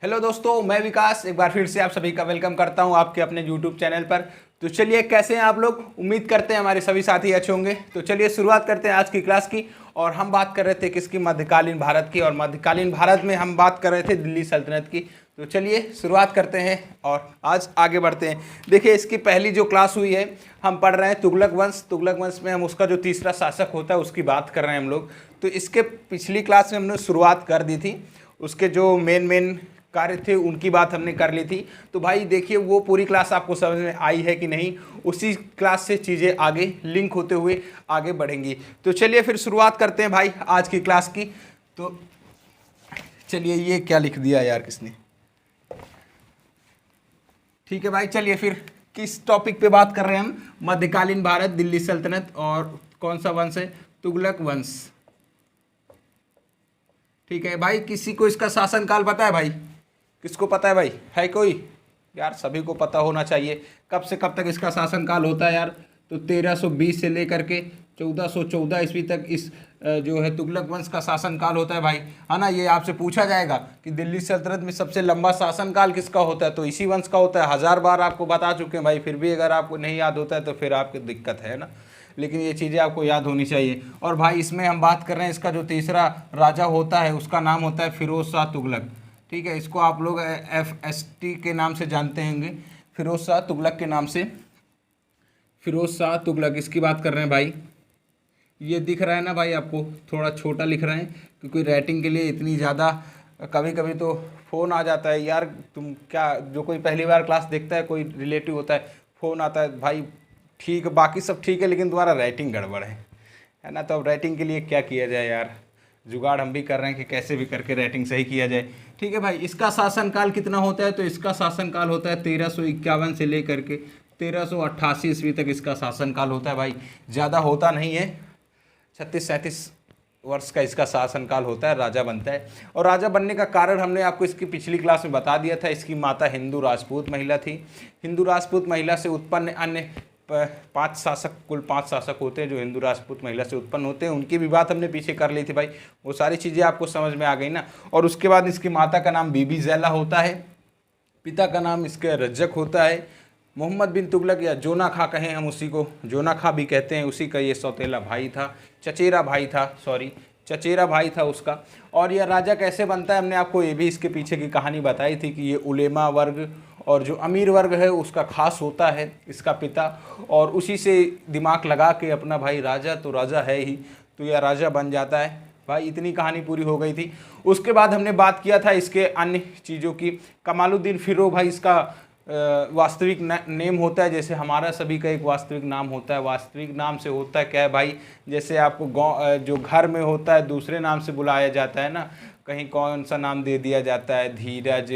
Hello दोस्तों, मैं विकास एक बार फिर से आप सभी का वेलकम करता हूं आपके अपने यूट्यूब चैनल पर। तो चलिए, कैसे हैं आप लोग? उम्मीद करते हैं हमारे सभी साथी अच्छे होंगे। तो चलिए शुरुआत करते हैं आज की क्लास की। और हम बात कर रहे थे किसकी? मध्यकालीन भारत की। और मध्यकालीन भारत में हम बात कर रहे थे दिल्ली सल्तनत की। तो चलिए शुरुआत करते हैं और आज आगे बढ़ते हैं। देखिए, इसकी पहली जो क्लास हुई है हम पढ़ रहे हैं तुगलक वंश। तुगलक वंश में हम उसका जो तीसरा शासक होता है उसकी बात कर रहे हैं हम लोग। तो इसके पिछली क्लास में हमने शुरुआत कर दी थी, उसके जो मेन कार्य थे उनकी बात हमने कर ली थी। तो भाई देखिए, वो पूरी क्लास आपको समझ में आई है कि नहीं? उसी क्लास से चीज़ें आगे लिंक होते हुए आगे बढ़ेंगी। तो चलिए फिर शुरुआत करते हैं भाई आज की क्लास की। तो चलिए, ये क्या लिख दिया यार किसने? ठीक है भाई, चलिए फिर किस टॉपिक पे बात कर रहे हैं हम? मध्यकालीन भारत, दिल्ली सल्तनत और कौन सा वंश है? तुगलक वंश। ठीक है भाई, किसी को इसका शासनकाल पता है भाई? किसको पता है भाई? है कोई? यार सभी को पता होना चाहिए। कब से कब तक इसका शासनकाल होता है यार? तो 1320 से लेकर के 1414 ईस्वी तक इस जो है तुगलक वंश का शासनकाल होता है भाई, है ना। ये आपसे पूछा जाएगा कि दिल्ली सल्तनत में सबसे लंबा शासनकाल किसका होता है, तो इसी वंश का होता है। 1000 बार आपको बता चुके हैं भाई, फिर भी अगर आपको नहीं याद होता है तो फिर आपकी दिक्कत है ना। लेकिन ये चीज़ें आपको याद होनी चाहिए। और भाई इसमें हम बात कर रहे हैं, इसका जो तीसरा राजा होता है उसका नाम होता है फिरोज शाह तुगलक। ठीक है, इसको आप लोग FST के नाम से जानते होंगे, फिरोज शाह तुगलक के नाम से। फिरोज शाह तुगलक, इसकी बात कर रहे हैं भाई। ये दिख रहा है ना भाई आपको? थोड़ा छोटा लिख रहे हैं क्योंकि राइटिंग के लिए इतनी ज़्यादा कभी कभी तो फ़ोन आ जाता है यार। तुम क्या, जो कोई पहली बार क्लास देखता है, कोई रिलेटिव होता है, फ़ोन आता है भाई, ठीक बाकी सब ठीक है लेकिन तुम्हारा राइटिंग गड़बड़ है ना। तो अब राइटिंग के लिए क्या किया जाए यार? जुगाड़ हम भी कर रहे हैं कि कैसे भी करके राइटिंग सही किया जाए। ठीक है भाई, इसका शासनकाल कितना होता है? तो इसका शासनकाल होता है 1351 से लेकर के 1388 ईस्वी तक इसका शासनकाल होता है भाई। ज़्यादा होता नहीं है, 36-37 वर्ष का इसका शासनकाल होता है। राजा बनता है, और राजा बनने का कारण हमने आपको इसकी पिछली क्लास में बता दिया था। इसकी माता हिंदू राजपूत महिला थी। हिंदू राजपूत महिला से उत्पन्न अन्य 5 शासक, कुल 5 शासक होते हैं जो हिंदू राजपूत महिला से उत्पन्न होते हैं। उनकी भी बात हमने पीछे कर ली थी भाई, वो सारी चीज़ें आपको समझ में आ गई ना। और उसके बाद इसकी माता का नाम बीबी ज़ैला होता है, पिता का नाम इसके रज्जक होता है। मोहम्मद बिन तुगलक या जोना खां कहें हम, उसी को जोना खां भी कहते हैं, उसी का ये सौतेला भाई था, चचेरा भाई था, सॉरी चचेरा भाई था उसका। और यह राजा कैसे बनता है, हमने आपको ये भी इसके पीछे की कहानी बताई थी कि ये उलेमा वर्ग और जो अमीर वर्ग है उसका खास होता है इसका पिता, और उसी से दिमाग लगा के अपना भाई राजा तो राजा है ही, तो यह राजा बन जाता है भाई। इतनी कहानी पूरी हो गई थी। उसके बाद हमने बात किया था इसके अन्य चीज़ों की। कमालुद्दीन फिरोज भाई इसका वास्तविक नेम होता है, जैसे हमारा सभी का एक वास्तविक नाम होता है। वास्तविक नाम से होता है क्या है भाई? जैसे आपको गाँव जो घर में होता है दूसरे नाम से बुलाया जाता है ना, कहीं कौन सा नाम दे दिया जाता है, धीरज,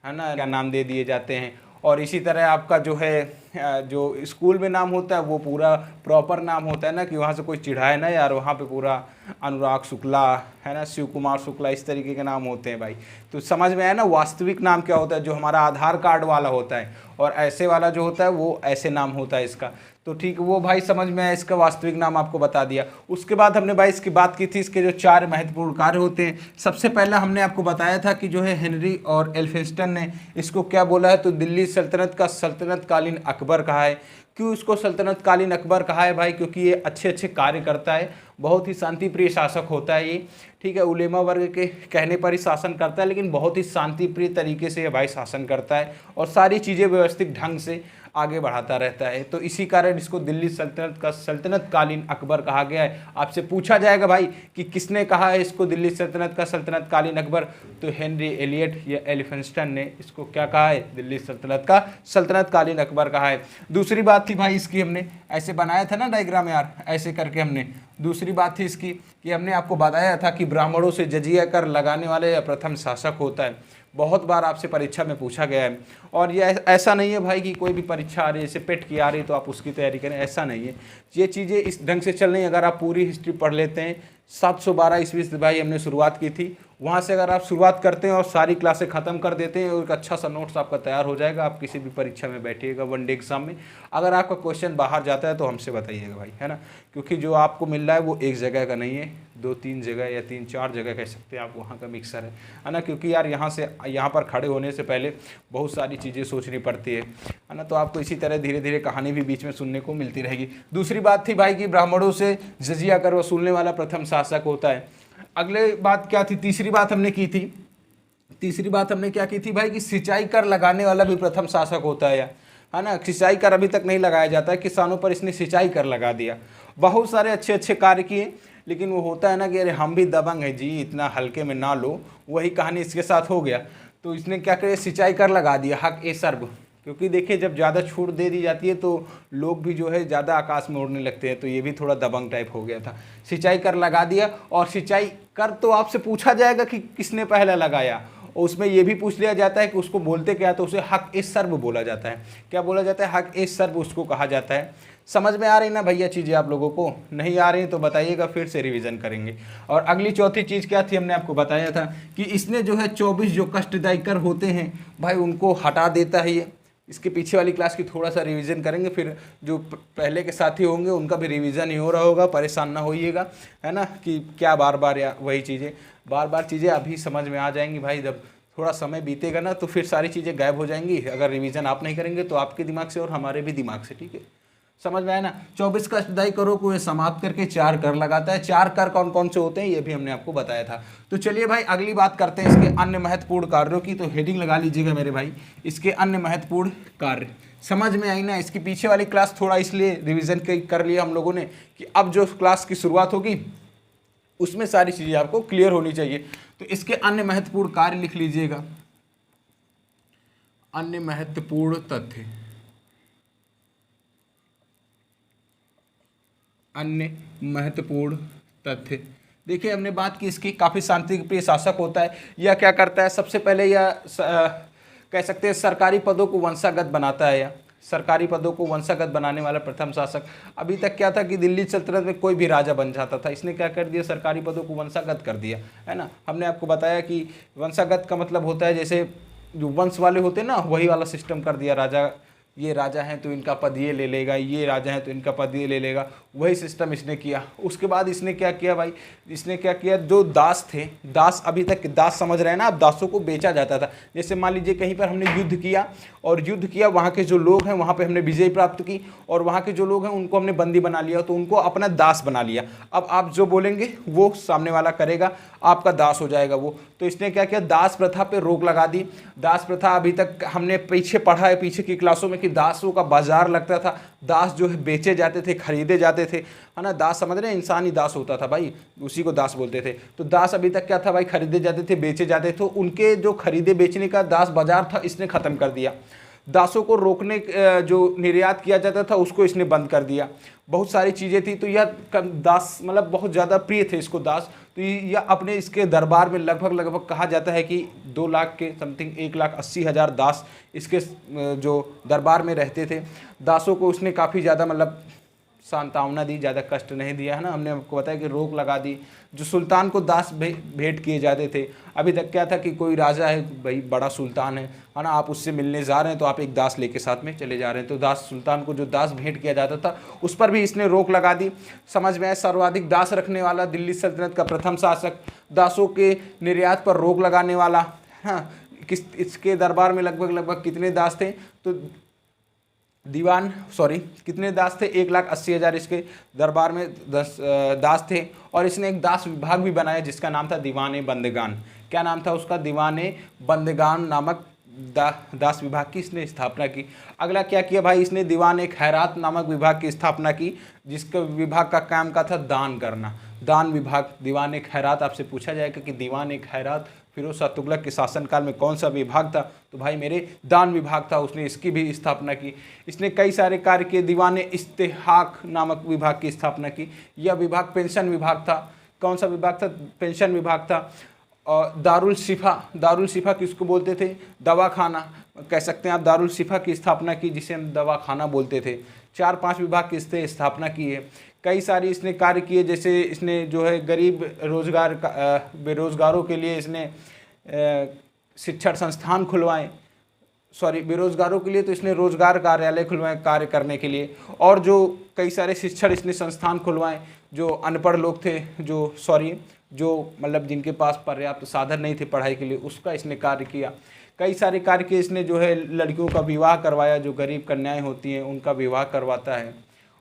है ना, क्या नाम दे दिए जाते हैं। और इसी तरह आपका जो है जो स्कूल में नाम होता है वो पूरा प्रॉपर नाम होता है ना, कि वहाँ से कोई चिढ़ाए ना यार, वहाँ पे पूरा अनुराग शुक्ला, है ना, शिव कुमार शुक्ला, इस तरीके के नाम होते हैं भाई। तो समझ में आया ना वास्तविक नाम क्या होता है? जो हमारा आधार कार्ड वाला होता है, और ऐसे वाला जो होता है वो ऐसे नाम होता है इसका। तो ठीक, वो भाई समझ में आया, इसका वास्तविक नाम आपको बता दिया। उसके बाद हमने भाई इसकी बात की थी, इसके जो 4 महत्वपूर्ण कार्य होते हैं। सबसे पहला हमने आपको बताया था कि जो है हेनरी और एल्फिंस्टन ने इसको क्या बोला है, तो दिल्ली सल्तनत का सल्तनतकालीन अकबर कहा है। क्यों इसको सल्तनतकालीन अकबर कहा है भाई? क्योंकि ये अच्छे अच्छे कार्य करता है, बहुत ही शांतिप्रिय शासक होता है ये। ठीक है, उलेमा वर्ग के कहने पर ही शासन करता है, लेकिन बहुत ही शांतिप्रिय तरीके से ये भाई शासन करता है और सारी चीज़ें व्यवस्थित ढंग से आगे बढ़ाता रहता है। तो इसी कारण इसको दिल्ली सल्तनत का सल्तनतकालीन अकबर कहा गया है। आपसे पूछा जाएगा भाई कि किसने कहा है इसको दिल्ली सल्तनत का सल्तनतकालीन अकबर, तो हेनरी एलियट या एलिफिंस्टन ने इसको क्या कहा है? दिल्ली सल्तनत का सल्तनतकालीन अकबर कहा है। दूसरी बात थी भाई इसकी, हमने ऐसे बनाया था ना डायग्राम यार, ऐसे करके हमने। दूसरी बात थी इसकी कि हमने आपको बताया था कि ब्राह्मणों से जजिया कर लगाने वाले प्रथम शासक होता है। बहुत बार आपसे परीक्षा में पूछा गया है। और ये ऐसा नहीं है भाई कि कोई भी परीक्षा आ रही है, जैसे पेट की आ रही है तो आप उसकी तैयारी करें, ऐसा नहीं है। ये चीज़ें इस ढंग से चल रही हैं। अगर आप पूरी हिस्ट्री पढ़ लेते हैं, 712 ईस्वी से भाई हमने शुरुआत की थी, वहाँ से अगर आप शुरुआत करते हैं और सारी क्लासें ख़त्म कर देते हैं और एक अच्छा सा नोट्स आपका तैयार हो जाएगा। आप किसी भी परीक्षा में बैठिएगा, वनडे एग्जाम में, अगर आपका क्वेश्चन बाहर जाता है तो हमसे बताइएगा भाई, है ना, क्योंकि जो आपको मिल रहा है वो एक जगह का नहीं है, 2-3 जगह या 3-4 जगह कह सकते हैं आप, वहाँ का मिक्सर है ना। क्योंकि यार यहाँ पर खड़े होने से पहले बहुत सारी चीज़ें सोचनी पड़ती है ना। तो आपको इसी तरह धीरे धीरे कहानी भी बीच में सुनने को मिलती रहेगी। दूसरी बात थी भाई कि ब्राह्मणों से जजिया कर वसूलने वाला प्रथम शासक होता है। अगले बात क्या थी, तीसरी बात हमने की थी, तीसरी बात हमने क्या की थी भाई कि सिंचाई कर लगाने वाला भी प्रथम शासक होता है ना। सिंचाई कर अभी तक नहीं लगाया जाता है, किसानों पर इसने सिंचाई कर लगा दिया। बहुत सारे अच्छे अच्छे कार्य किए, लेकिन वो होता है ना कि अरे हम भी दबंग हैं जी, इतना हल्के में ना लो, वही कहानी इसके साथ हो गया। तो इसने क्या किया, सिंचाई कर लगा दिया, हक ए सर्व। क्योंकि देखिए जब ज़्यादा छूट दे दी जाती है तो लोग भी जो है ज़्यादा आकाश में उड़ने लगते हैं, तो ये भी थोड़ा दबंग टाइप हो गया था। सिंचाई कर लगा दिया, और सिंचाई कर तो आपसे पूछा जाएगा कि किसने पहला लगाया, और उसमें ये भी पूछ लिया जाता है कि उसको बोलते क्या है, तो उसे हक ए सर्व बोला जाता है। क्या बोला जाता है, हक ए सर्व उसको कहा जाता है। समझ में आ रही ना भैया चीज़ें आप लोगों को? नहीं आ रही तो बताइएगा, फिर से रिवीजन करेंगे। और अगली चौथी चीज़ क्या थी, हमने आपको बताया था कि इसने जो है 24 जो कष्टदायी कर होते हैं भाई उनको हटा देता है ये। इसके पीछे वाली क्लास की थोड़ा सा रिवीजन करेंगे, फिर जो पहले के साथी होंगे उनका भी रिवीजन ही हो रहा होगा, परेशान ना होइएगा, है ना, कि क्या बार बार या वही चीज़ें, बार बार चीज़ें अभी समझ में आ जाएंगी भाई। जब थोड़ा समय बीतेगा ना तो फिर सारी चीज़ें गायब हो जाएंगी, अगर रिवीजन आप नहीं करेंगे तो आपके दिमाग से और हमारे भी दिमाग से, ठीक है, समझ में आया ना। 24 का अष्टदायी करों को ये समाप्त करके 4 कर लगाता है। 4 कर कौन कौन से होते हैं ये भी हमने आपको बताया था। तो चलिए भाई अगली बात करते हैं इसके अन्य महत्वपूर्ण कार्यों की। तो हेडिंग लगा लीजिएगा मेरे भाई, इसके अन्य महत्वपूर्ण कार्य। समझ में आई ना? इसकी पीछे वाली क्लास थोड़ा इसलिए रिविजन कर लिया हम लोगों ने कि अब जो क्लास की शुरुआत होगी उसमें सारी चीज़ें आपको क्लियर होनी चाहिए। तो इसके अन्य महत्वपूर्ण कार्य लिख लीजिएगा, अन्य महत्वपूर्ण तथ्य, अन्य महत्वपूर्ण तथ्य। देखिए हमने बात की इसकी, काफ़ी शांति प्रिय शासक होता है। यह क्या करता है, सबसे पहले यह कह सकते हैं सरकारी पदों को वंशागत बनाता है, या सरकारी पदों को वंशागत बनाने वाला प्रथम शासक। अभी तक क्या था कि दिल्ली सल्तनत में कोई भी राजा बन जाता था, इसने क्या कर दिया, सरकारी पदों को वंशागत कर दिया, है ना। हमने आपको बताया कि वंशागत का मतलब होता है जैसे जो वंश वाले होते हैं ना, वही वाला सिस्टम कर दिया। राजा, ये राजा हैं तो इनका पद ये ले लेगा, ये राजा हैं तो इनका पद ये ले लेगा, वही सिस्टम इसने किया। उसके बाद इसने क्या किया भाई, इसने क्या किया, जो दास थे, दास अभी तक दास समझ रहे हैं ना, अब दासों को बेचा जाता था। जैसे मान लीजिए कहीं पर हमने युद्ध किया, और युद्ध किया, वहाँ के जो लोग हैं वहाँ पे हमने विजय प्राप्त की, और वहाँ के जो लोग हैं उनको हमने बंदी बना लिया, तो उनको अपना दास बना लिया। अब आप जो बोलेंगे वो सामने वाला करेगा, आपका दास हो जाएगा वो। तो इसने क्या किया, दास प्रथा पे रोक लगा दी। दास प्रथा अभी तक हमने पीछे पढ़ा है, पीछे की क्लासों में, कि दासों का बाजार लगता था, दास जो है बेचे जाते थे, खरीदे जाते थे, है ना। दास समझ रहे हैं, इंसान ही दास होता था भाई, उसी को दास बोलते थे। तो दास अभी तक क्या था भाई, खरीदे जाते थे, बेचे जाते थे। उनके जो खरीदे बेचने का दास बाजार था, इसने खत्म कर दिया। दासों को रोकने, जो निर्यात किया जाता था उसको इसने बंद कर दिया। बहुत सारी चीज़ें थी, तो यह दास मतलब बहुत ज़्यादा प्रिय थे इसको दास। तो यह अपने इसके दरबार में लगभग कहा जाता है कि 2 लाख के समथिंग, 1,80,000 दास इसके जो दरबार में रहते थे। दासों को उसने काफ़ी ज़्यादा मतलब सांत्वना दी, ज़्यादा कष्ट नहीं दिया, है ना। हमने आपको बताया कि रोक लगा दी। जो सुल्तान को दास भेंट किए जाते थे, अभी तक क्या था कि कोई राजा है भाई, बड़ा सुल्तान है ना, आप उससे मिलने जा रहे हैं तो आप एक दास लेके साथ में चले जा रहे हैं, तो दास, सुल्तान को जो दास भेंट किया जाता था उस पर भी इसने रोक लगा दी। समझ में आया? सर्वाधिक दास रखने वाला दिल्ली सल्तनत का प्रथम शासक, दासों के निर्यात पर रोक लगाने वाला। हाँ, इसके दरबार में लगभग कितने दास थे, तो कितने दास थे, 1,80,000 इसके दरबार में 10 दास थे। और इसने एक दास विभाग भी बनाया जिसका नाम था दीवाने बंदगान। क्या नाम था उसका? दीवाने बंदगान नामक दास विभाग की इसने स्थापना की। अगला क्या किया भाई, इसने दीवाने खैरात नामक विभाग की स्थापना की, जिसका विभाग का काम का था दान करना। दान विभाग, दीवाने खैरात। आपसे पूछा जाएगा कि दीवाने खैरात फिरोज शाह तुगलक के शासनकाल में कौन सा विभाग था, तो भाई मेरे दान विभाग था, उसने इसकी भी स्थापना की। इसने कई सारे कार्य किए। दीवाने इस्तेहाक नामक विभाग की स्थापना की। यह विभाग पेंशन विभाग था। कौन सा विभाग था? पेंशन विभाग था। और दारुल शिफा किसको बोलते थे? दवाखाना कह सकते हैं आप। दारुल शिफा की स्थापना की, जिसे हम दवाखाना बोलते थे। 4-5 विभाग की इसने स्थापना की है। कई सारी इसने कार्य किए, जैसे इसने जो है गरीब रोजगार का बेरोजगारों के लिए इसने शिक्षण संस्थान खुलवाएं, सॉरी बेरोजगारों के लिए तो इसने रोजगार कार्यालय खुलवाए कार्य करने के लिए, और जो कई सारे शिक्षण इसने संस्थान खुलवाए जो अनपढ़ लोग थे, जो मतलब जिनके पास पर्याप्त साधन नहीं थे पढ़ाई के लिए, उसका इसने कार्य किया। कई सारे कार्य किए इसने, जो है लड़कियों का विवाह करवाया, जो गरीब कन्याएं होती हैं उनका विवाह करवाता है,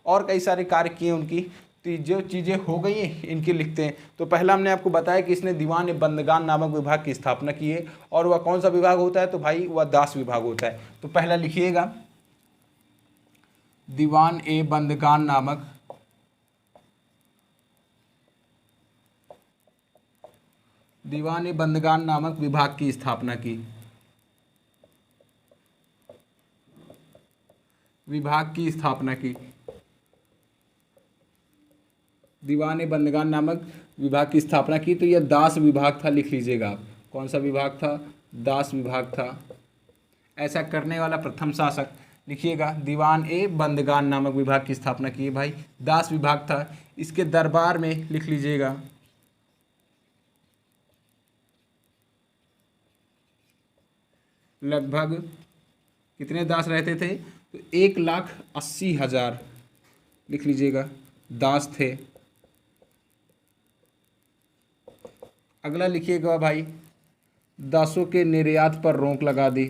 और कई सारे कार्य किए उनकी। तो जो चीज़ें हो गई हैं इनकी लिखते हैं। तो पहला हमने आपको बताया कि इसने दीवान ए बंदगान नामक विभाग की स्थापना की है, और वह कौन सा विभाग होता है, तो भाई वह दास विभाग होता है। तो पहला लिखिएगा, दीवान ए बंदगान नामक विभाग की स्थापना की, दीवान ए बंदगान नामक विभाग की स्थापना की। तो यह दास विभाग था, लिख लीजिएगा आप। कौन सा विभाग था, दास विभाग था। ऐसा करने वाला प्रथम शासक, लिखिएगा दीवान ए बंदगान नामक विभाग की स्थापना की भाई, दास विभाग था। इसके दरबार में लिख लीजिएगा लगभग कितने दास रहते थे, तो 1,80,000 लिख लीजिएगा दास थे। अगला लिखिएगा भाई, दासों के निर्यात पर रोक लगा दी,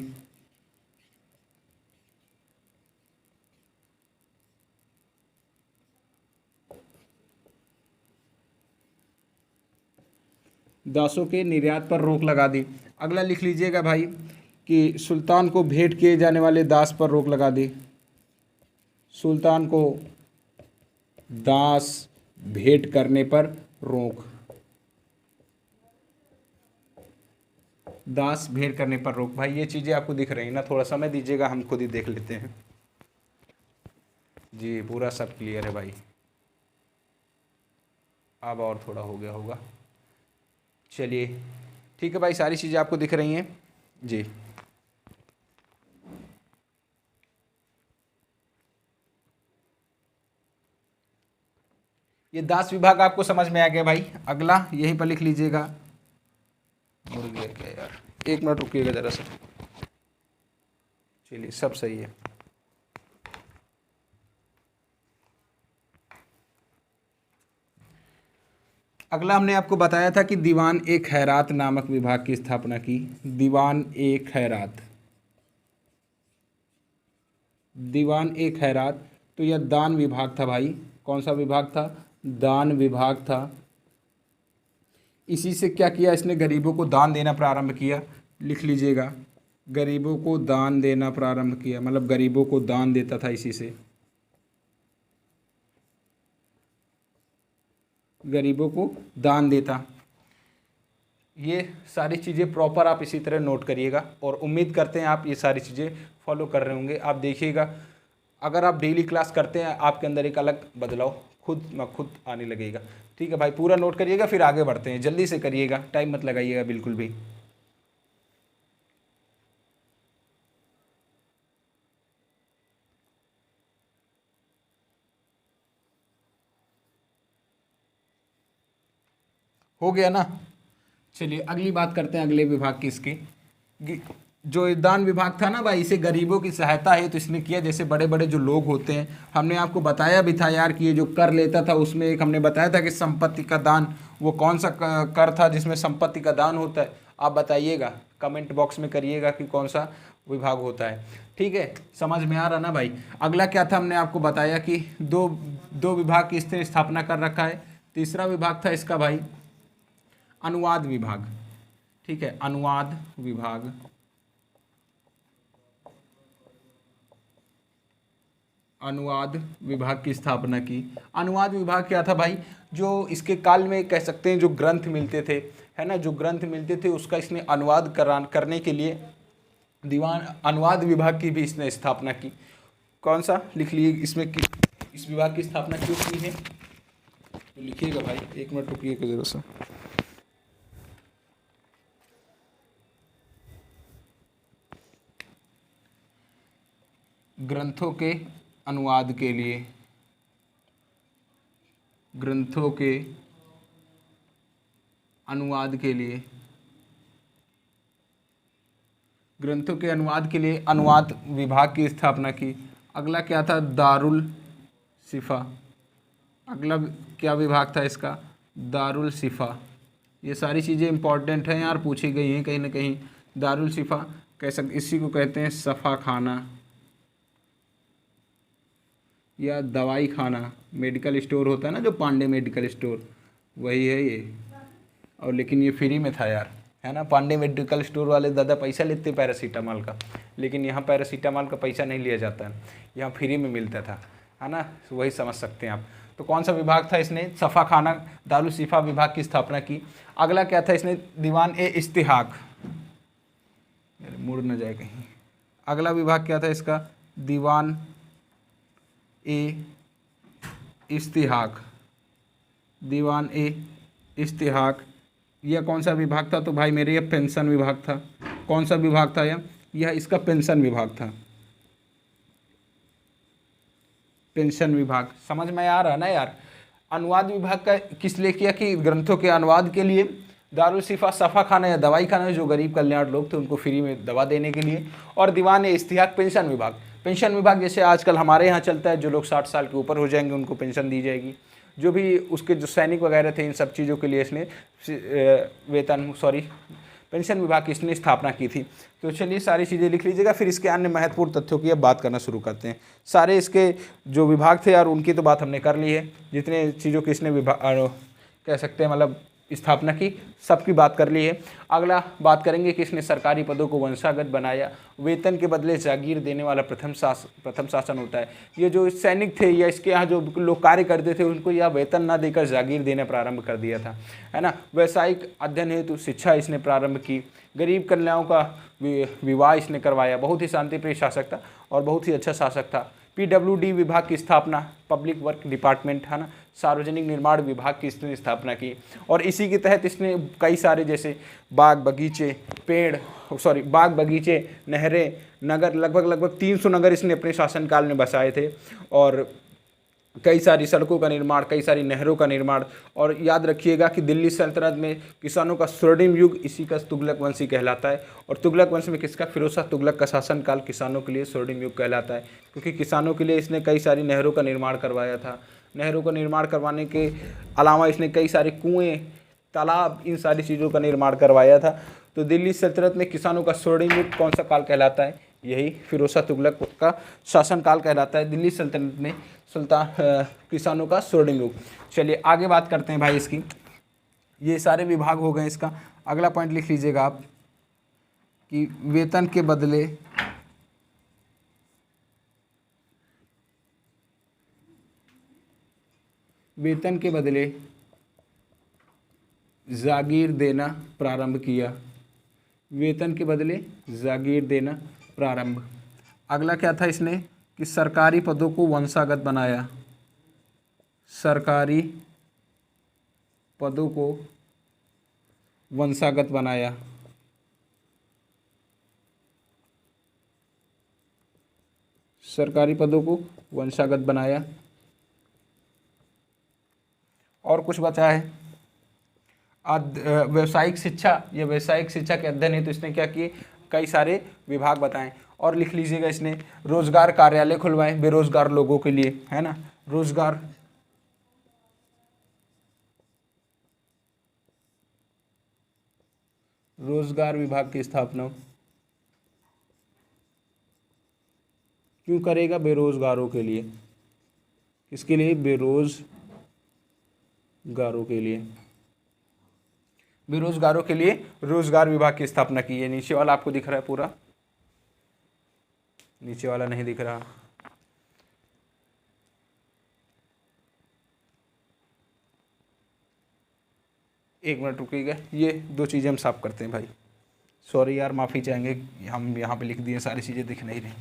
दासों के निर्यात पर रोक लगा दी। अगला लिख लीजिएगा भाई कि सुल्तान को भेंट किए जाने वाले दास पर रोक लगा दी, सुल्तान को दास भेंट करने पर रोक, दास भेंट करने पर रोक। भाई ये चीज़ें आपको दिख रही हैं ना, थोड़ा समय दीजिएगा, हम खुद ही देख लेते हैं। जी पूरा सब क्लियर है भाई, अब और थोड़ा हो गया होगा। चलिए ठीक है भाई, सारी चीज़ें आपको दिख रही हैं जी। ये दास विभाग आपको समझ में आ गया भाई। अगला यहीं पर लिख लीजिएगा, मुड़ गया क्या यार, एक मिनट रुकिएगा जरा सा। चलिए सब सही है। अगला हमने आपको बताया था कि दीवान ए खैरात नामक विभाग की स्थापना की, दीवान ए खैरात, दीवान ए खैरात। तो यह दान विभाग था भाई, कौन सा विभाग था, दान विभाग था। इसी से क्या किया इसने, गरीबों को दान देना प्रारंभ किया, लिख लीजिएगा गरीबों को दान देना प्रारंभ किया, मतलब गरीबों को दान देता था इसी से, गरीबों को दान देता। ये सारी चीज़ें प्रॉपर आप इसी तरह नोट करिएगा, और उम्मीद करते हैं आप ये सारी चीज़ें फॉलो कर रहे होंगे। आप देखिएगा अगर आप डेली क्लास करते हैं आपके अंदर एक अलग बदलाव खुद आने लगेगा। ठीक है भाई, पूरा नोट करिएगा, फिर आगे बढ़ते हैं। जल्दी से करिएगा, टाइम मत लगाइएगा बिल्कुल भी। हो गया ना। चलिए अगली बात करते हैं अगले विभाग की। इसकी जो दान विभाग था ना भाई, इसे गरीबों की सहायता है तो इसने किया। जैसे बड़े बड़े जो लोग होते हैं, हमने आपको बताया भी था यार कि ये जो कर लेता था उसमें एक हमने बताया था कि संपत्ति का दान, वो कौन सा कर था जिसमें संपत्ति का दान होता है। आप बताइएगा, कमेंट बॉक्स में करिएगा कि कौन सा विभाग होता है। ठीक है, समझ में आ रहा ना भाई। अगला क्या था, हमने आपको बताया कि दो विभाग की इसने स्थापना कर रखा है। तीसरा विभाग था इसका भाई अनुवाद विभाग। ठीक है, अनुवाद विभाग, अनुवाद विभाग की स्थापना की। अनुवाद विभाग क्या था भाई, जो इसके काल में कह सकते हैं जो ग्रंथ मिलते थे, है ना, जो ग्रंथ मिलते थे उसका इसने अनुवाद करने के लिए दीवान अनुवाद विभाग की भी इसने स्थापना की। कौन सा लिख लिए इसमें कि इस विभाग की स्थापना क्यों की है, तो लिखिएगा भाई, एक मिनट रुकिएगा जरा सा। ग्रंथों के अनुवाद के लिए, ग्रंथों के अनुवाद के लिए, ग्रंथों के अनुवाद के लिए अनुवाद विभाग की स्थापना की। अगला क्या था? दारुल शिफा। अगला क्या विभाग था इसका? दारुल शिफा। ये सारी चीज़ें इंपॉर्टेंट हैं यार, पूछी गई हैं कहीं ना कहीं। दारुल शिफा कह सकते, इसी को कहते हैं सफ़ा खाना या दवाई खाना। मेडिकल स्टोर होता है ना, जो पांडे मेडिकल स्टोर, वही है ये। और लेकिन ये फ्री में था यार, है ना। पांडे मेडिकल स्टोर वाले दादा पैसा लेते पैरासीटामॉल का, लेकिन यहाँ पैरासीटामॉल का पैसा नहीं लिया जाता है, यहाँ फ्री में मिलता था, है ना। वही समझ सकते हैं आप। तो कौन सा विभाग था? इसने सफ़ा खाना दारुल शिफा विभाग की स्थापना की। अगला क्या था? इसने दीवान ए इस्तिहाक, मुड़ न जाए कहीं। अगला विभाग क्या था इसका? दीवान ए इस्तिहाक। दीवान ए इस्तिहाक यह कौन सा विभाग था? तो भाई मेरे, यह पेंशन विभाग था। कौन सा विभाग था यह इसका पेंशन विभाग था। पेंशन विभाग समझ में आ रहा है ना यार। अनुवाद विभाग का किस लिए किया? कि ग्रंथों के अनुवाद के लिए। दारुल शिफा सफ़ा खाना या दवाई खाना, जो गरीब कल्याण लोग थे उनको फ्री में दवा देने के लिए। और दीवान इस्तिहाक पेंशन विभाग। पेंशन विभाग जैसे आजकल हमारे यहाँ चलता है, जो लोग 60 साल के ऊपर हो जाएंगे उनको पेंशन दी जाएगी। जो भी उसके जो सैनिक वगैरह थे, इन सब चीज़ों के लिए इसने पेंशन विभाग की इसने स्थापना की थी। तो चलिए सारी चीज़ें लिख लीजिएगा, फिर इसके अन्य महत्वपूर्ण तथ्यों की अब बात करना शुरू करते हैं। सारे इसके जो विभाग थे यार, उनकी तो बात हमने कर ली है। जितने चीज़ों की इसने विभाग कह सकते हैं मतलब स्थापना की, सबकी बात कर ली है। अगला बात करेंगे कि इसने सरकारी पदों को वंशागत बनाया। वेतन के बदले जागीर देने वाला प्रथम शासन होता है। ये जो सैनिक थे या इसके यहाँ जो लोग कार्य करते थे, उनको यह वेतन ना देकर जागीर देना प्रारंभ कर दिया था, है ना। व्यावसायिक अध्ययन हेतु शिक्षा इसने प्रारंभ की। गरीब कन्याओं का विवाह इसने करवाया। बहुत ही शांतिप्रिय शासक था और बहुत ही अच्छा शासक था। PWD विभाग की स्थापना, पब्लिक वर्क डिपार्टमेंट, है ना, सार्वजनिक निर्माण विभाग की इसने स्थापना की। और इसी के तहत इसने कई सारे जैसे बाग बगीचे, बाग बगीचे, नहरें, नगर, लगभग 300 नगर इसने अपने शासनकाल में बसाए थे। और कई सारी सड़कों का निर्माण, कई सारी नहरों का निर्माण। और याद रखिएगा कि दिल्ली सल्तनत में किसानों का स्वर्णिम युग इसी का तुगलक वंशी कहलाता है। और तुगलक वंश में किसका? फिरोज शाह तुगलक का शासनकाल किसानों के लिए स्वर्णिम युग कहलाता है, क्योंकि किसानों के लिए इसने कई सारी नहरों का निर्माण करवाया था। नहरों का निर्माण करवाने के अलावा इसने कई सारे कुएँ, तालाब, इन सारी चीज़ों का निर्माण करवाया था। तो दिल्ली सल्तनत में किसानों का स्वर्णिम युग कौन सा काल कहलाता है? यही फिरोज शाह तुगलक का शासनकाल कहलाता है। दिल्ली सल्तनत में किसानों का स्वर्णिम युग। चलिए आगे बात करते हैं भाई इसकी। ये सारे विभाग हो गए। इसका अगला पॉइंट लिख लीजिएगा आप कि वेतन के बदले जागीर देना प्रारंभ किया। वेतन के बदले जागीर देना प्रारंभ। अगला क्या था इसने? कि सरकारी पदों को वंशागत बनाया। सरकारी पदों को वंशागत बनाया। सरकारी पदों को वंशागत बनाया। और कुछ बचा है? व्यावसायिक शिक्षा या व्यावसायिक शिक्षा के अध्ययन है, तो इसने क्या किए? कई सारे विभाग बताएं। और लिख लीजिएगा, इसने रोजगार कार्यालय खुलवाए बेरोजगार लोगों के लिए, है ना। रोजगार विभाग की स्थापना क्यों करेगा? बेरोजगारों के लिए। किसके लिए? बेरोजगारों के लिए। बेरोजगारों के लिए रोजगार विभाग की स्थापना की है। नीचे वाला आपको दिख रहा है पूरा? नीचे वाला नहीं दिख रहा। एक मिनट रुकिएगा, ये दो चीज़ें हम साफ करते हैं भाई। सॉरी यार, माफ़ी चाहेंगे, हम यहाँ पे लिख दिए, सारी चीज़ें दिख नहीं रही।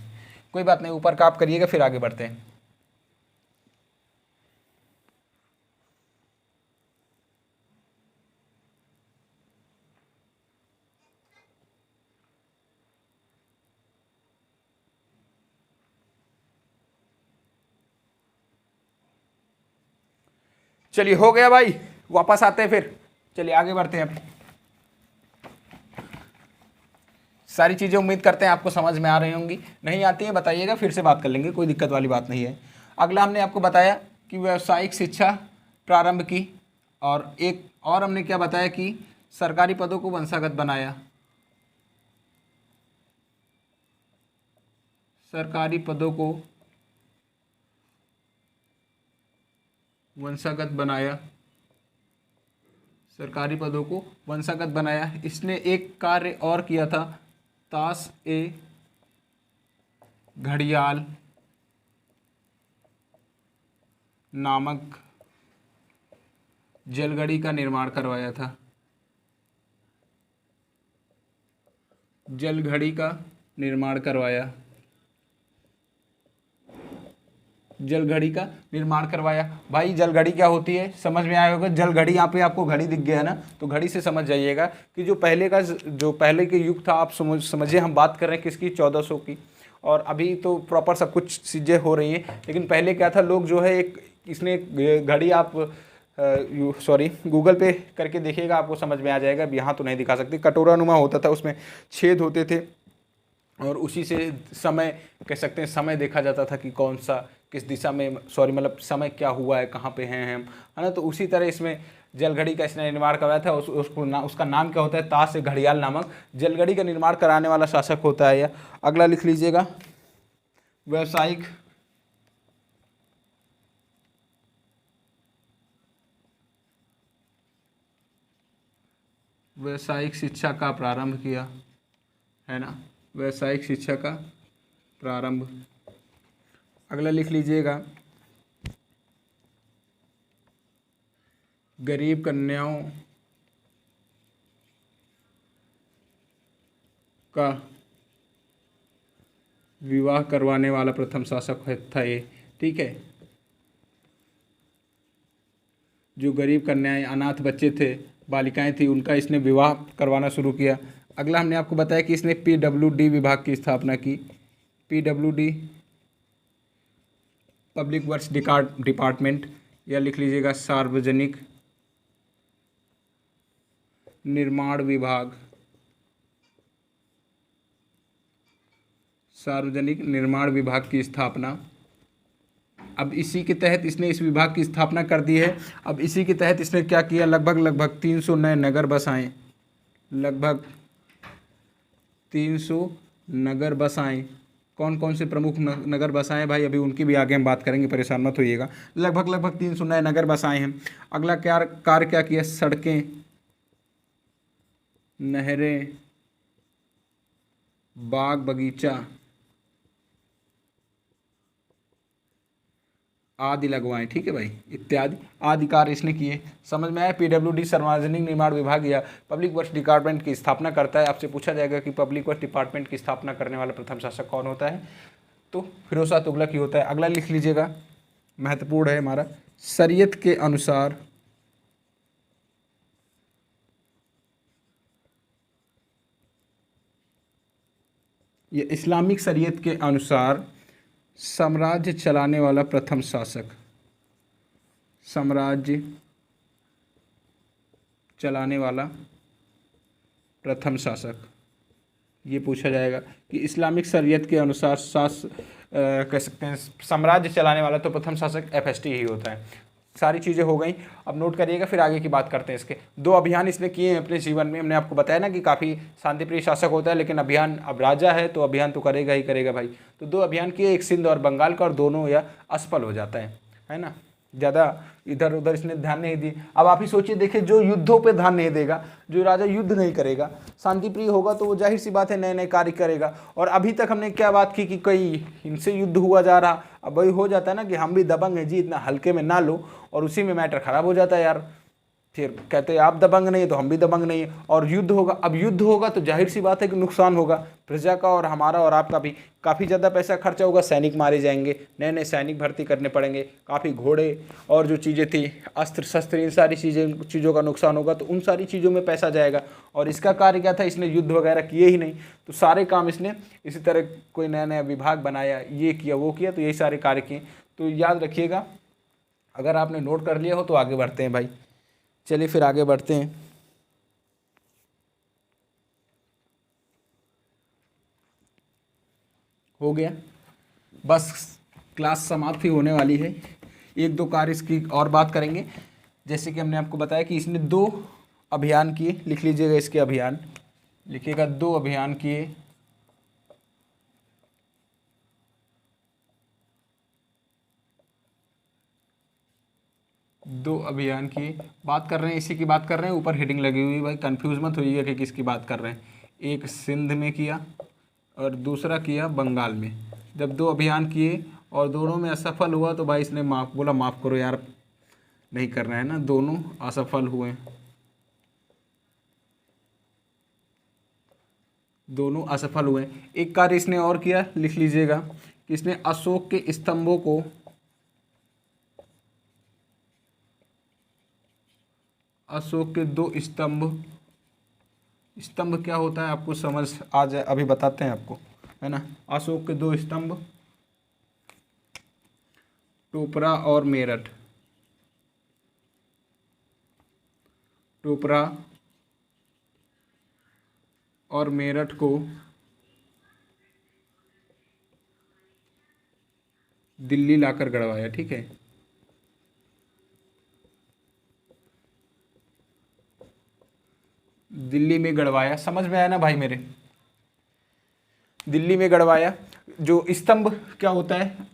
कोई बात नहीं, ऊपर का आप करिएगा, फिर आगे बढ़ते हैं। चलिए हो गया भाई, वापस आते हैं फिर। चलिए आगे बढ़ते हैं। सारी चीज़ें उम्मीद करते हैं आपको समझ में आ रही होंगी, नहीं आती हैं बताइएगा, फिर से बात कर लेंगे, कोई दिक्कत वाली बात नहीं है। अगला हमने आपको बताया कि व्यावसायिक शिक्षा प्रारंभ की, और एक और हमने क्या बताया कि सरकारी पदों को वंशागत बनाया। सरकारी पदों को वंशागत बनाया, सरकारी पदों को वंशागत बनाया। इसने एक कार्य और किया था, ताश ए घड़ियाल नामक जलघड़ी का निर्माण करवाया था। जलघड़ी का निर्माण करवाया, जलघड़ी का निर्माण करवाया। भाई जलघड़ी क्या होती है समझ में आया होगा। जलघड़ी, यहाँ पे आपको घड़ी दिख गया है ना, तो घड़ी से समझ जाइएगा कि जो पहले के युग था, आप समझिए हम बात कर रहे हैं किसकी, 1400 की। और अभी तो प्रॉपर सब कुछ चीज़ें हो रही हैं, लेकिन पहले क्या था, लोग जो है इसने घड़ी आप सॉरी गूगल पे करके देखिएगा, आपको समझ में आ जाएगा। अब यहाँ तो नहीं दिखा सकते। कटोरा नुमा होता था, उसमें छेद होते थे, और उसी से समय कह सकते हैं, समय देखा जाता था कि कौन सा किस दिशा में, सॉरी मतलब समय क्या हुआ है, कहाँ पे हैं हम, है ना। तो उसी तरह इसमें जलघड़ी का इसने निर्माण करवाया था। उसका नाम क्या होता है, ताश ए घड़ियाल नामक जलघड़ी का निर्माण कराने वाला शासक होता है। या अगला लिख लीजिएगा, व्यावसायिक शिक्षा का प्रारंभ किया, है ना, व्यावसायिक शिक्षा का प्रारंभ। अगला लिख लीजिएगा, गरीब कन्याओं का विवाह करवाने वाला प्रथम शासक था ये, ठीक है। जो गरीब कन्याएं, अनाथ बच्चे थे, बालिकाएं थी, उनका इसने विवाह करवाना शुरू किया। अगला हमने आपको बताया कि इसने PWD विभाग की स्थापना की। PWD पब्लिक वर्क्स डिपार्टमेंट, या लिख लीजिएगा सार्वजनिक निर्माण विभाग, सार्वजनिक निर्माण विभाग की स्थापना। अब इसी के तहत इसने इस विभाग की स्थापना कर दी है। अब इसी के तहत इसने क्या किया, लगभग 300 नए नगर बसाए, लगभग 300 नगर बसाए। कौन कौन से प्रमुख नगर बसाए भाई, अभी उनकी भी आगे हम बात करेंगे, परेशान मत होइएगा। लगभग 300 नए नगर बसाए हैं। अगला कार्य क्या किया, सड़कें, नहरें, बाग बगीचा आदि लगवाएं, ठीक है भाई, इत्यादि आदि कार्य इसने किए। समझ में आया। PWD सार्वजनिक निर्माण विभाग या पब्लिक वर्क्स डिपार्टमेंट की स्थापना करता है। आपसे पूछा जाएगा कि पब्लिक वर्क्स डिपार्टमेंट की स्थापना करने वाला प्रथम शासक कौन होता है, तो फिरोज शाह तुगलक ही होता है। अगला लिख लीजिएगा, महत्वपूर्ण है हमारा, शरीयत के अनुसार ये इस्लामिक शरीयत के अनुसार साम्राज्य चलाने वाला प्रथम शासक, साम्राज्य चलाने वाला प्रथम शासक, ये पूछा जाएगा कि इस्लामिक शरीयत के अनुसार कह सकते हैं साम्राज्य चलाने वाला, तो प्रथम शासक FST ही होता है। सारी चीज़ें हो गई, अब नोट करिएगा, फिर आगे की बात करते हैं। इसके 2 अभियान इसने किए हैं अपने जीवन में। हमने आपको बताया ना कि काफ़ी शांतिप्रिय शासक होता है, लेकिन अभियान, अब राजा है तो अभियान तो करेगा ही करेगा भाई। तो 2 अभियान किए, एक सिंध और बंगाल का, और दोनों या असफल हो जाता है ना। ज़्यादा इधर उधर इसने ध्यान नहीं दिए। अब आप ही सोचिए, देखिए जो युद्धों पे ध्यान नहीं देगा, जो राजा युद्ध नहीं करेगा, शांतिप्रिय होगा, तो वो जाहिर सी बात है नए नए कार्य करेगा। और अभी तक हमने क्या बात की कि कई इनसे युद्ध हुआ जा रहा, अब वही हो जाता है ना कि हम भी दबंग हैं जी, इतना हल्के में ना लो, और उसी में मैटर खराब हो जाता है यार। फिर कहते हैं आप दबंग नहीं है तो हम भी दबंग नहीं है, और युद्ध होगा। अब युद्ध होगा तो जाहिर सी बात है कि नुकसान होगा प्रजा का, और हमारा और आपका भी। काफ़ी ज़्यादा पैसा खर्चा होगा, सैनिक मारे जाएंगे, नए नए सैनिक भर्ती करने पड़ेंगे, काफ़ी घोड़े और जो चीज़ें थी, अस्त्र शस्त्र, इन सारी चीज़ों का नुकसान होगा, तो उन सारी चीज़ों में पैसा जाएगा। और इसका कार्य क्या था, इसने युद्ध वगैरह किए ही नहीं, तो सारे काम इसने इसी तरह कोई नया नया विभाग बनाया, ये किया वो किया, तो यही सारे कार्य किए। तो याद रखिएगा, अगर आपने नोट कर लिया हो तो आगे बढ़ते हैं भाई। चलिए फिर आगे बढ़ते हैं। हो गया, बस क्लास समाप्त ही होने वाली है। एक दो कार्य इसकी और बात करेंगे। जैसे कि हमने आपको बताया कि इसने 2 अभियान किए, लिख लीजिएगा इसके अभियान, लिखिएगा 2 अभियान किए। दो अभियान की बात कर रहे हैं, इसी की बात कर रहे हैं, ऊपर हेडिंग लगी हुई है भाई, कंफ्यूज मत होइएगा कि किसकी बात कर रहे हैं। एक सिंध में किया और दूसरा किया बंगाल में। जब 2 अभियान किए और दोनों में असफल हुआ तो भाई इसने बोला माफ़ करो यार, नहीं करना है ना, दोनों असफल हुए, दोनों असफल हुए। एक कार्य इसने और किया, लिख लीजिएगा कि इसने अशोक के स्तंभों को, अशोक के 2 स्तंभ, स्तंभ क्या होता है आपको समझ आ जाए, अभी बताते हैं आपको, है ना। अशोक के 2 स्तंभ, टोपरा और मेरठ, टोपरा और मेरठ को दिल्ली लाकर गड़वाया, ठीक है। दिल्ली में गड़वाया, समझ में आया ना भाई मेरे, दिल्ली में गड़वाया। जो स्तंभ क्या होता है,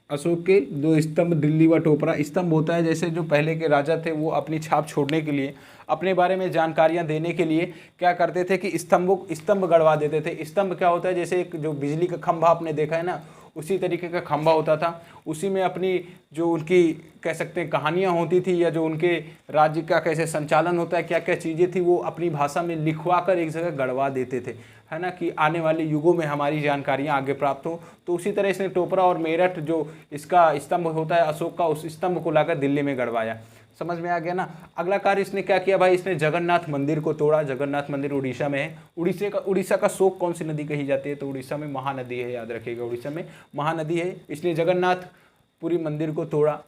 अशोक के 2 स्तंभ, दिल्ली व टोपरा। स्तंभ होता है जैसे जो पहले के राजा थे वो अपनी छाप छोड़ने के लिए, अपने बारे में जानकारियां देने के लिए क्या करते थे कि स्तंभ गड़वा देते थे। स्तंभ क्या होता है, जैसे एक जो बिजली का खंभा आपने देखा है ना, उसी तरीके का खंभा होता था। उसी में अपनी जो उनकी कह सकते हैं कहानियाँ होती थी, या जो उनके राज्य का कैसे संचालन होता है, क्या क्या चीज़ें थी, वो अपनी भाषा में लिखवा कर एक जगह गड़वा देते थे, है ना, कि आने वाले युगों में हमारी जानकारियाँ आगे प्राप्त हो। तो उसी तरह इसने टोपरा और मेरठ जो इसका स्तंभ होता है अशोक का, उस स्तंभ को लाकर दिल्ली में गड़वाया। समझ में आ गया ना। अगला कार्य इसने क्या किया भाई, इसने जगन्नाथ मंदिर को तोड़ा। जगन्नाथ मंदिर उड़ीसा में है। उड़ीसा का शोक कौन सी नदी कही जाती है, तो उड़ीसा में महानदी है, याद रखिएगा, उड़ीसा में महानदी है। इसलिए जगन्नाथपुरी मंदिर को तोड़ा।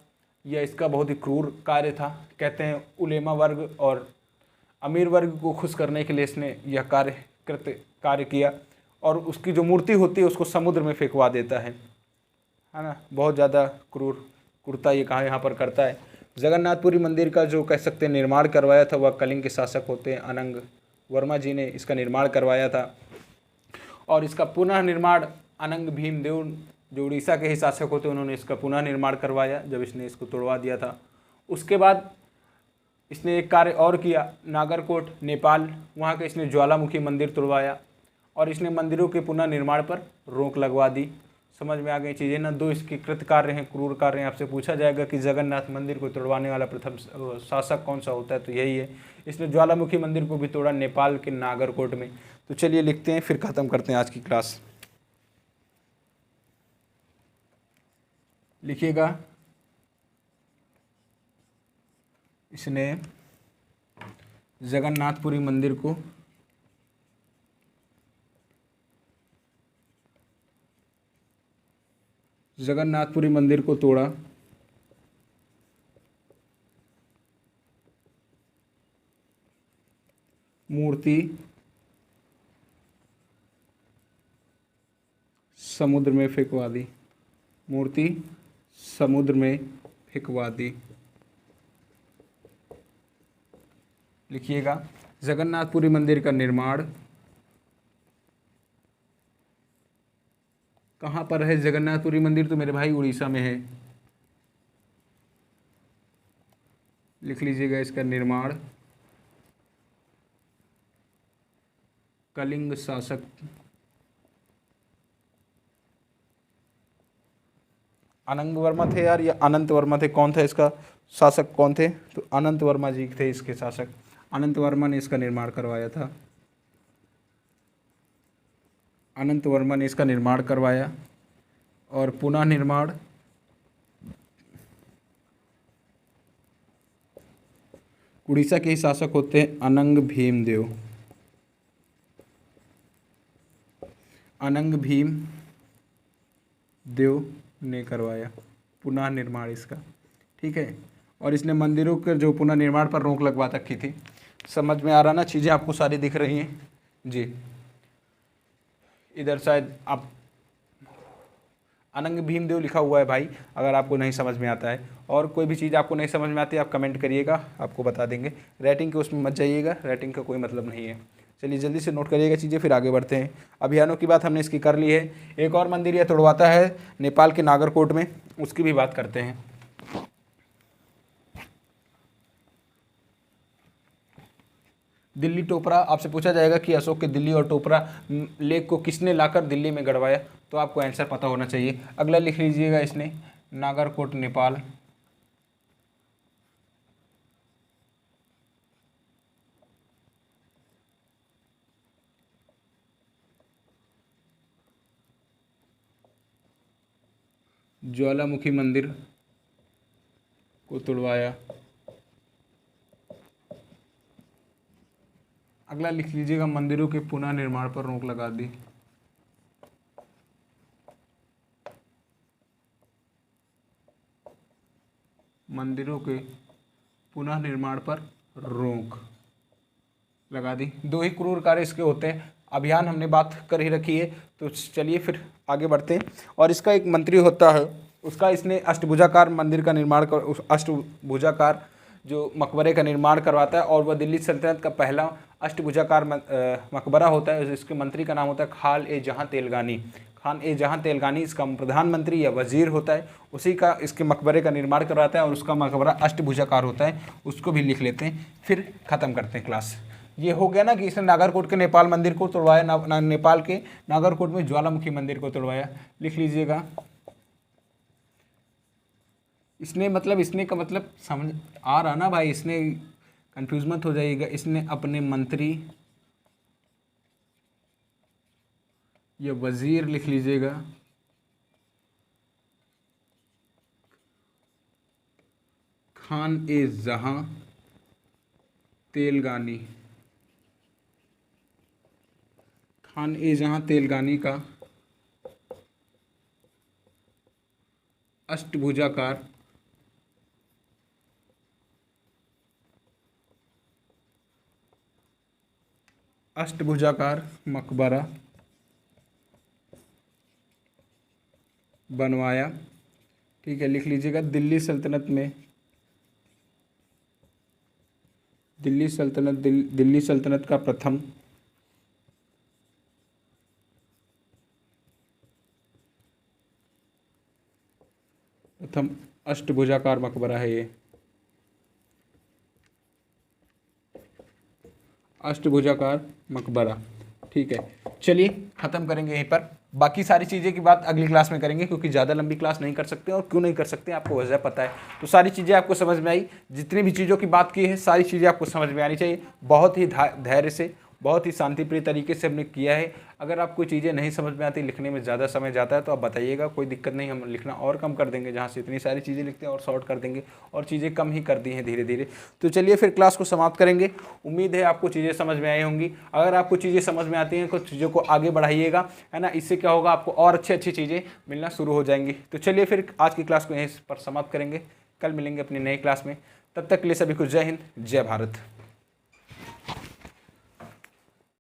यह इसका बहुत ही क्रूर कार्य था। कहते हैं उलेमा वर्ग और अमीर वर्ग को खुश करने के लिए इसने यह कार्य किया। और उसकी जो मूर्ति होती है उसको समुद्र में फेंकवा देता है ना। बहुत ज़्यादा क्रूरता ये कहाँ यहाँ पर करता है। जगन्नाथपुरी मंदिर का जो कह सकते हैं निर्माण करवाया था वह कलिंग के शासक होते हैं अनंग वर्मा जी ने इसका निर्माण करवाया था। और इसका पुनः निर्माण अनंग भीमदेव जो उड़ीसा के ही शासक होते उन्होंने इसका पुनः निर्माण करवाया, जब इसने इसको तोड़वा दिया था। उसके बाद इसने एक कार्य और किया, नागरकोट नेपाल, वहाँ के इसने ज्वालामुखी मंदिर तोड़वाया और इसने मंदिरों के पुनः निर्माण पर रोक लगवा दी। समझ में आ गई चीज़ें ना। 2 इसके कृत कार्य हैं, क्रूर कार्य हैं। आपसे पूछा जाएगा कि जगन्नाथ मंदिर को तोड़वाने वाला प्रथम शासक कौन सा होता है, तो यही है। इसने ज्वालामुखी मंदिर को भी तोड़ा नेपाल के नागरकोट में। तो चलिए लिखते हैं, फिर ख़त्म करते हैं आज की क्लास। लिखिएगा, इसने जगन्नाथपुरी मंदिर को तोड़ा, मूर्ति समुद्र में फेंकवा दी, मूर्ति समुद्र में फेंकवा दी। लिखिएगा, जगन्नाथपुरी मंदिर का निर्माण कहाँ पर है। जगन्नाथपुरी मंदिर तो मेरे भाई उड़ीसा में है। लिख लीजिएगा, इसका निर्माण कलिंग शासक अनंग वर्मा थे यार, या अनंत वर्मा थे, कौन था इसका शासक, कौन थे, तो अनंत वर्मा जी थे इसके शासक। अनंत वर्मा ने इसका निर्माण करवाया था। अनंत वर्मा ने इसका निर्माण करवाया और पुनः निर्माण उड़ीसा के ही शासक होते हैं अनंग भीमदेव। अनंग भीम देव ने करवाया पुनः निर्माण इसका। ठीक है। और इसने मंदिरों के जो पुनर्निर्माण पर रोक लगवा रखी थी। समझ में आ रहा ना, चीज़ें आपको सारी दिख रही हैं जी। इधर शायद आप अनंग भीमदेव लिखा हुआ है भाई, अगर आपको नहीं समझ में आता है और कोई भी चीज़ आपको नहीं समझ में आती है आप कमेंट करिएगा, आपको बता देंगे। राइटिंग के उसमें मत जाइएगा, राइटिंग का कोई मतलब नहीं है। चलिए जल्दी से नोट करिएगा चीज़ें, फिर आगे बढ़ते हैं। अभियानों की बात हमने इसकी कर ली है। एक और मंदिर यह तुड़वाता है नेपाल के नागरकोट में, उसकी भी बात करते हैं। दिल्ली टोपरा, आपसे पूछा जाएगा कि अशोक के दिल्ली और टोपरा लेक को किसने लाकर दिल्ली में गड़वाया, तो आपको आंसर पता होना चाहिए। अगला लिख लीजिएगा इसने नागरकोट नेपाल। ज्वालामुखी मंदिर को तुड़वाया। अगला लिख लीजिएगा मंदिरों के पुनः निर्माण पर रोक लगा दी। मंदिरों के पुनः निर्माण पर रोक लगा दी। दो ही क्रूर कार्य इसके होते हैं। अभियान हमने बात कर ही रखी है, तो चलिए फिर आगे बढ़ते हैं। और इसका एक मंत्री होता है, उसका इसने अष्टभुजाकार मंदिर का निर्माण कर, उस अष्टभुजाकार जो मकबरे का निर्माण करवाता है, और वह दिल्ली सल्तनत का पहला अष्टभुजाकार मकबरा होता है। इसके मंत्री का नाम होता है खान ए जहां तेलगानी। खान ए जहां तेलगानी इसका प्रधानमंत्री या वजीर होता है, उसी का इसके मकबरे का निर्माण करवाता है और उसका मकबरा अष्टभुजाकार होता है। उसको भी लिख लेते हैं, फिर ख़त्म करते हैं क्लास। ये हो गया ना कि इसने नागरकोट के नेपाल मंदिर को तोड़वाया, नेपाल के नागरकोट में ज्वालामुखी मंदिर को तोड़वाया। लिख लीजिएगा इसने, मतलब इसने का मतलब समझ आ रहा ना भाई, इसने कंफ्यूज मत हो जाइएगा। इसने अपने मंत्री या वजीर लिख लीजिएगा खान ए जहां तेलगानी, खान ए जहां तेलगानी का अष्टभुजाकार मकबरा बनवाया। ठीक है, लिख लीजिएगा दिल्ली सल्तनत में, दिल्ली सल्तनत का प्रथम अष्टभुजाकार मकबरा है ये, अष्टभुजाकार मकबरा। ठीक है, चलिए ख़त्म करेंगे यहीं पर। बाकी सारी चीज़ें की बात अगली क्लास में करेंगे, क्योंकि ज़्यादा लंबी क्लास नहीं कर सकते, और क्यों नहीं कर सकते आपको वजह पता है। तो सारी चीज़ें आपको समझ में आई, जितनी भी चीज़ों की बात की है सारी चीज़ें आपको समझ में आनी चाहिए। बहुत ही धैर्य से, बहुत ही शांतिप्रिय तरीके से हमने किया है। अगर आपको चीज़ें नहीं समझ में आती, लिखने में ज़्यादा समय जाता है, तो आप बताइएगा, कोई दिक्कत नहीं, हम लिखना और कम कर देंगे। जहाँ से इतनी सारी चीज़ें लिखते हैं और शॉर्ट कर देंगे, और चीज़ें कम ही कर दी हैं धीरे धीरे। तो चलिए फिर क्लास को समाप्त करेंगे। उम्मीद है आपको चीज़ें समझ में आई होंगी। अगर आपको चीज़ें समझ में आती हैं तो चीज़ों को आगे बढ़ाइएगा, है ना। इससे क्या होगा, आपको और अच्छी चीज़ें मिलना शुरू हो जाएंगी। तो चलिए फिर आज की क्लास को यहीं पर समाप्त करेंगे। कल मिलेंगे अपनी नई क्लास में। तब तक के लिए सभी को जय हिंद, जय भारत।